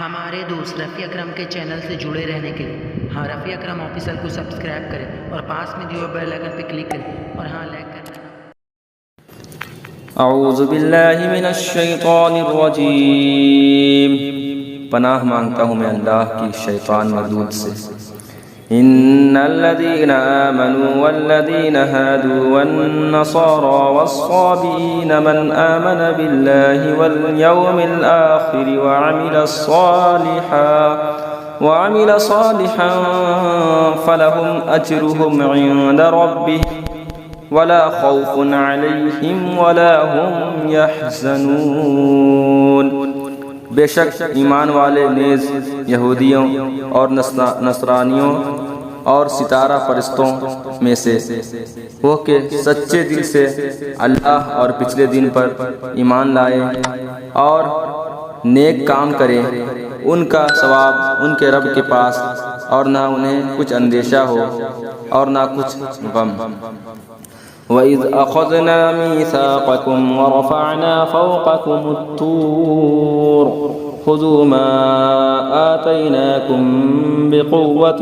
ہمارے دوست رفیع اکرم کے چینل سے جڑے رہنے کے لیے رفیع اکرم آفیشل کو سبسکرائب کریں اور پاس میں دیے بیل آئیکن پہ کلک کریں اور لائک کریں۔ اعوذ باللہ من الشیطان الرجیم، پناہ مانگتا ہوں میں اللہ کی شیطان مردود سے۔ ان الذين آمنوا والذين هادوا والنصارى والصابئين من آمن بالله واليوم الآخر وعمل صالحا فلهم أجرهم عند ربهم ولا خوف عليهم ولا هم يحزنون۔ بے شک ایمان والے نیز یہودیوں اور نصرانیوں اور ستارہ پرستوں میں سے وہ کہ سچے دل سے اللہ اور پچھلے دن پر ایمان لائے اور نیک کام کرے، ان کا ثواب ان کے رب کے پاس، اور نہ انہیں کچھ اندیشہ ہو اور نہ کچھ غم۔ وَإِذْ أَخَذْنَا مِيثَاقَكُمْ وَرَفَعْنَا فَوْقَكُمُ الطُّورَ خُذُوا مَا آتَيْنَاكُمْ بِقُوَّةٍ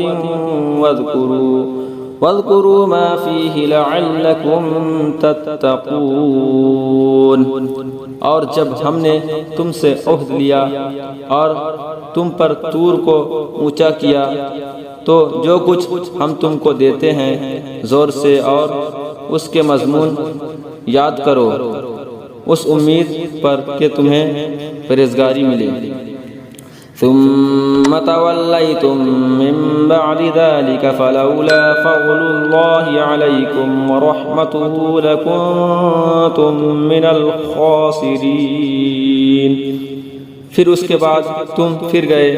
وَاذْكُرُوا مَا فِيهِ لَعَلَّكُمْ تَتَّقُونَ۔ اور جب ہم نے تم سے عہد لیا اور تم پر طور کو اونچا کیا، تو جو کچھ ہم تم کو دیتے ہیں زور سے اور اس کے مضمون یاد کرو، اس امید پر کہ تمہیں پرہیزگاری ملے۔ ثم تولیتم من بعد ذلك فلولا فضل الله عليكم ورحمته لكنتم من الخاسرین۔ پھر اس کے بعد تم پھر گئے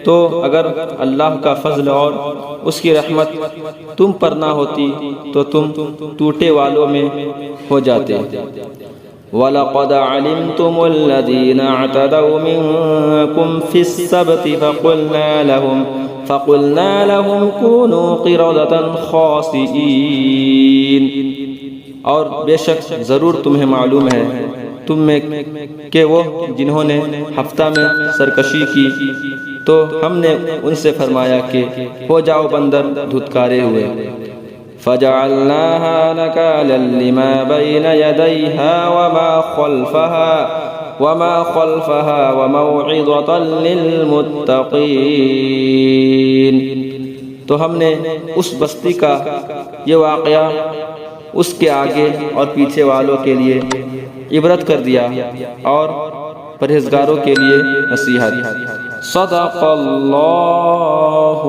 تو اگر اللہ کا فضل اور اس کی رحمت تم پر نہ ہوتی تو تم ٹوٹے والوں میں ہو جاتے۔ وَلَقَدْ عَلِمْتُمُ الَّذِينَ اعْتَدَوْا مِنْكُمْ فِي السَّبْتِ فَقُلْنَا لَهُمْ كُونُوا قِرَدَةً خَاسِئِينَ۔ اور بے شک ضرور تمہیں معلوم ہے تم میں کہ وہ جنہوں نے ہفتہ میں سرکشی کی، تو ہم نے ان سے فرمایا کہ ہو جاؤ بندر دھتکارے ہوئے۔ فَجَعَلْنَاهَا نَكَالًا لِمَا بَيْنَ يَدَيْهَا وَمَا خَلْفَهَا وَمَوْعِظَةً لِلْمُتَّقِينَ۔ تو ہم نے اس بستی کا یہ واقعہ اس کے آگے اور پیچھے والوں کے لیے عبرت کر دیا اور پرہیزگاروں کے لیے نصیحت۔ صدق اللہ